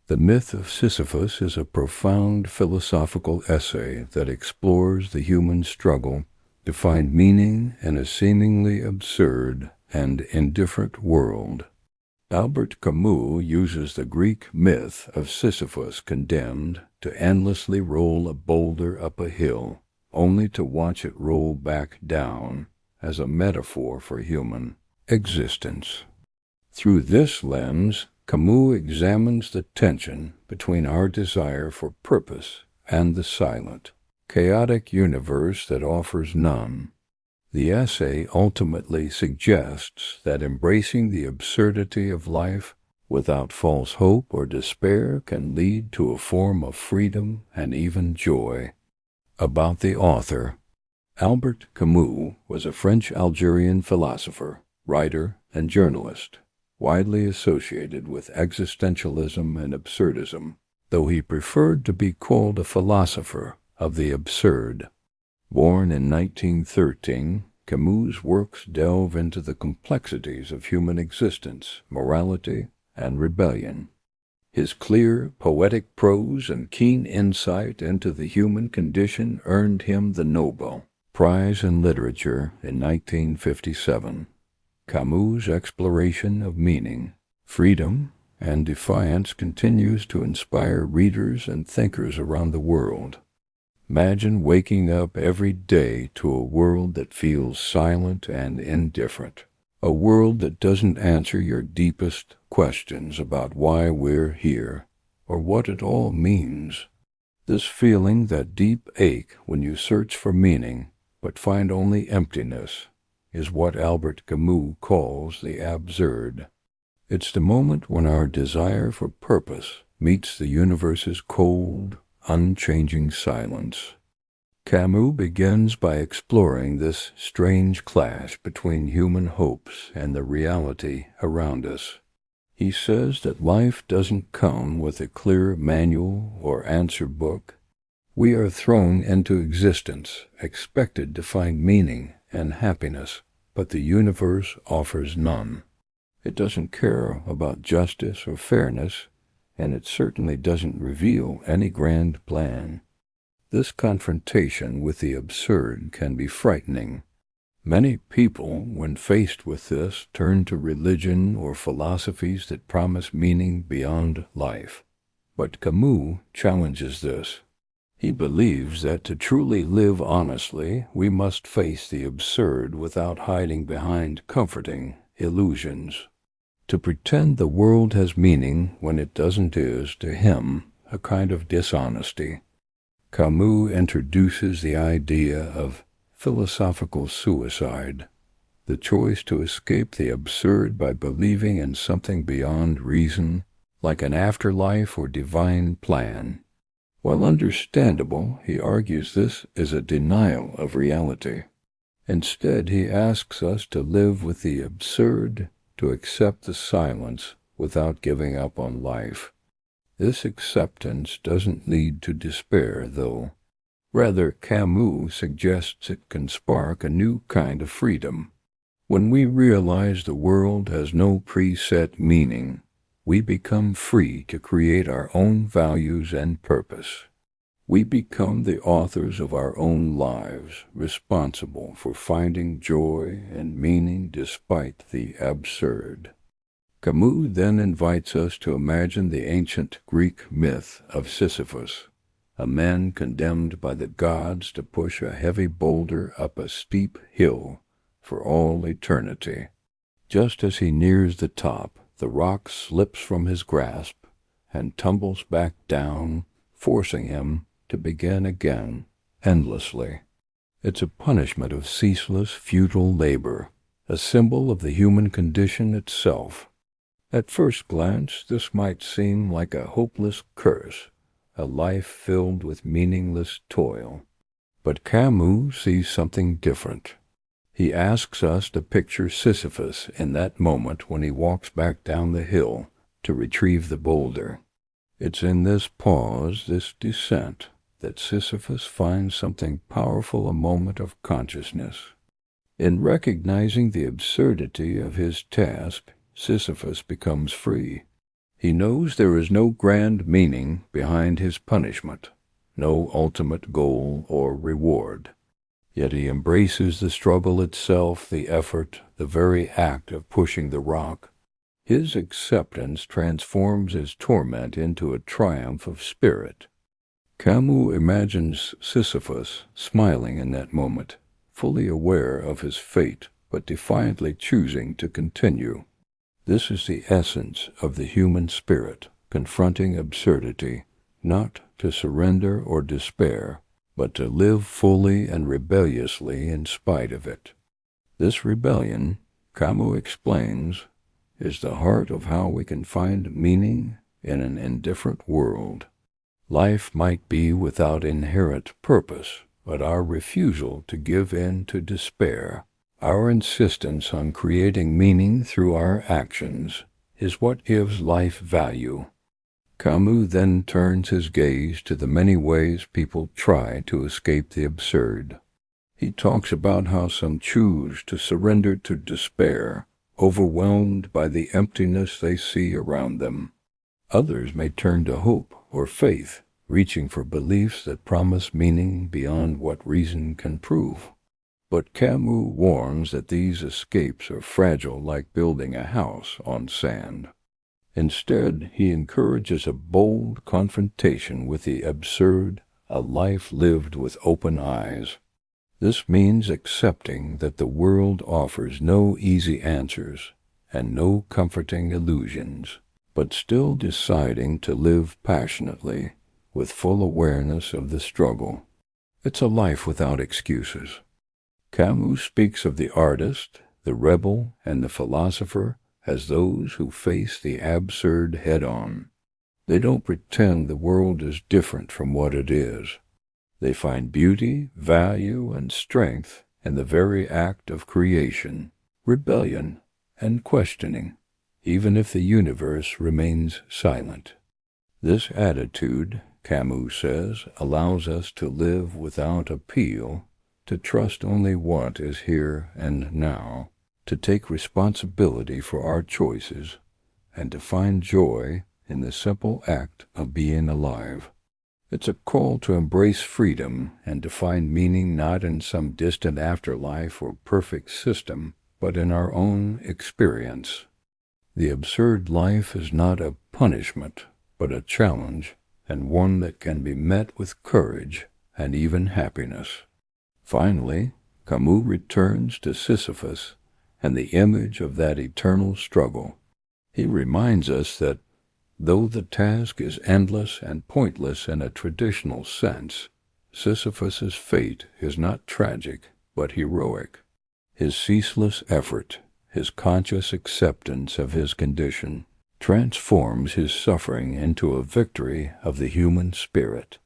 The Myth of Sisyphus is a profound philosophical essay that explores the human struggle to find meaning in a seemingly absurd and indifferent world. Albert Camus uses the Greek myth of Sisyphus condemned to endlessly roll a boulder up a hill, only to watch it roll back down, as a metaphor for human existence. Through this lens, Camus examines the tension between our desire for purpose and the silent, chaotic universe that offers none. The essay ultimately suggests that embracing the absurdity of life without false hope or despair can lead to a form of freedom and even joy. About the author. Albert Camus was a French-Algerian philosopher, writer, and journalist, widely associated with existentialism and absurdism, though he preferred to be called a philosopher of the absurd. Born in 1913, Camus' works delve into the complexities of human existence, morality, and rebellion. His clear, poetic prose and keen insight into the human condition earned him the Nobel Prize in Literature in 1957. Camus' exploration of meaning, freedom, and defiance continues to inspire readers and thinkers around the world. Imagine waking up every day to a world that feels silent and indifferent, a world that doesn't answer your deepest questions about why we're here or what it all means. This feeling, that deep ache when you search for meaning but find only emptiness, is what Albert Camus calls the absurd. It's the moment when our desire for purpose meets the universe's cold, unchanging silence. Camus begins by exploring this strange clash between human hopes and the reality around us. He says that life doesn't come with a clear manual or answer book. We are thrown into existence, expected to find meaning and happiness, but the universe offers none. It doesn't care about justice or fairness, and it certainly doesn't reveal any grand plan. This confrontation with the absurd can be frightening. Many people, when faced with this, turn to religion or philosophies that promise meaning beyond life. But Camus challenges this. He believes that to truly live honestly, we must face the absurd without hiding behind comforting illusions. To pretend the world has meaning when it doesn't is, to him, a kind of dishonesty. Camus introduces the idea of philosophical suicide, the choice to escape the absurd by believing in something beyond reason, like an afterlife or divine plan. While understandable, he argues this is a denial of reality. Instead, he asks us to live with the absurd, to accept the silence without giving up on life. This acceptance doesn't lead to despair, though. Rather, Camus suggests it can spark a new kind of freedom. When we realize the world has no preset meaning, we become free to create our own values and purpose. We become the authors of our own lives, responsible for finding joy and meaning despite the absurd. Camus then invites us to imagine the ancient Greek myth of Sisyphus, a man condemned by the gods to push a heavy boulder up a steep hill for all eternity. Just as he nears the top, the rock slips from his grasp and tumbles back down, forcing him to begin again, endlessly. It's a punishment of ceaseless, futile labor, a symbol of the human condition itself. At first glance, this might seem like a hopeless curse, a life filled with meaningless toil. But Camus sees something different. He asks us to picture Sisyphus in that moment when he walks back down the hill to retrieve the boulder. It's in this pause, this descent, that Sisyphus finds something powerful, a moment of consciousness. In recognizing the absurdity of his task, Sisyphus becomes free. He knows there is no grand meaning behind his punishment, no ultimate goal or reward. Yet he embraces the struggle itself, the effort, the very act of pushing the rock. His acceptance transforms his torment into a triumph of spirit. Camus imagines Sisyphus smiling in that moment, fully aware of his fate, but defiantly choosing to continue. This is the essence of the human spirit, confronting absurdity, not to surrender or despair, but to live fully and rebelliously in spite of it. This rebellion, Camus explains, is the heart of how we can find meaning in an indifferent world. Life might be without inherent purpose, but our refusal to give in to despair, our insistence on creating meaning through our actions, is what gives life value. Camus then turns his gaze to the many ways people try to escape the absurd. He talks about how some choose to surrender to despair, overwhelmed by the emptiness they see around them. Others may turn to hope or faith, reaching for beliefs that promise meaning beyond what reason can prove. But Camus warns that these escapes are fragile, like building a house on sand. Instead, he encourages a bold confrontation with the absurd, a life lived with open eyes. This means accepting that the world offers no easy answers and no comforting illusions, but still deciding to live passionately, with full awareness of the struggle. It's a life without excuses. Camus speaks of the artist, the rebel, and the philosopher as those who face the absurd head-on. They don't pretend the world is different from what it is. They find beauty, value, and strength in the very act of creation, rebellion, and questioning, even if the universe remains silent. This attitude, Camus says, allows us to live without appeal, to trust only what is here and now, to take responsibility for our choices, and to find joy in the simple act of being alive. It's a call to embrace freedom and to find meaning not in some distant afterlife or perfect system, but in our own experience. The absurd life is not a punishment, but a challenge, and one that can be met with courage and even happiness. Finally, Camus returns to Sisyphus and the image of that eternal struggle. He reminds us that, though the task is endless and pointless in a traditional sense, Sisyphus's fate is not tragic but heroic. His ceaseless effort, his conscious acceptance of his condition, transforms his suffering into a victory of the human spirit.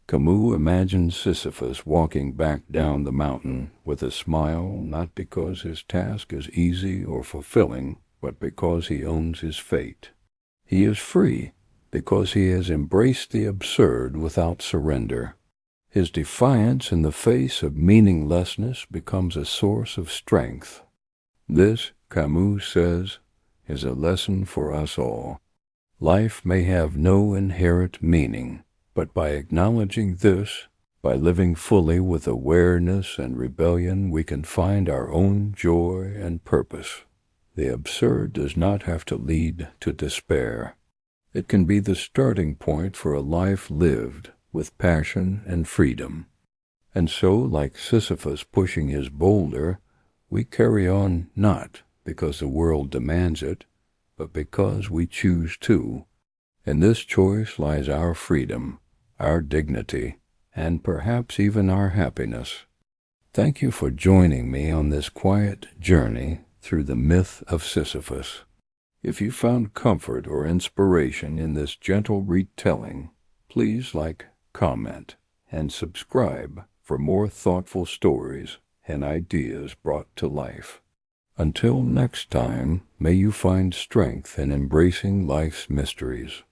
Camus imagines Sisyphus walking back down the mountain with a smile, not because his task is easy or fulfilling, but because he owns his fate. He is free because he has embraced the absurd without surrender. His defiance in the face of meaninglessness becomes a source of strength. This, Camus says, is a lesson for us all. Life may have no inherent meaning, but by acknowledging this, by living fully with awareness and rebellion, we can find our own joy and purpose. The absurd does not have to lead to despair. It can be the starting point for a life lived with passion and freedom. And so, like Sisyphus pushing his boulder, we carry on not because the world demands it, but because we choose to. In this choice lies our freedom, our dignity, and perhaps even our happiness. Thank you for joining me on this quiet journey through the myth of Sisyphus. If you found comfort or inspiration in this gentle retelling, please like, comment, and subscribe for more thoughtful stories and ideas brought to life. Until next time, may you find strength in embracing life's mysteries.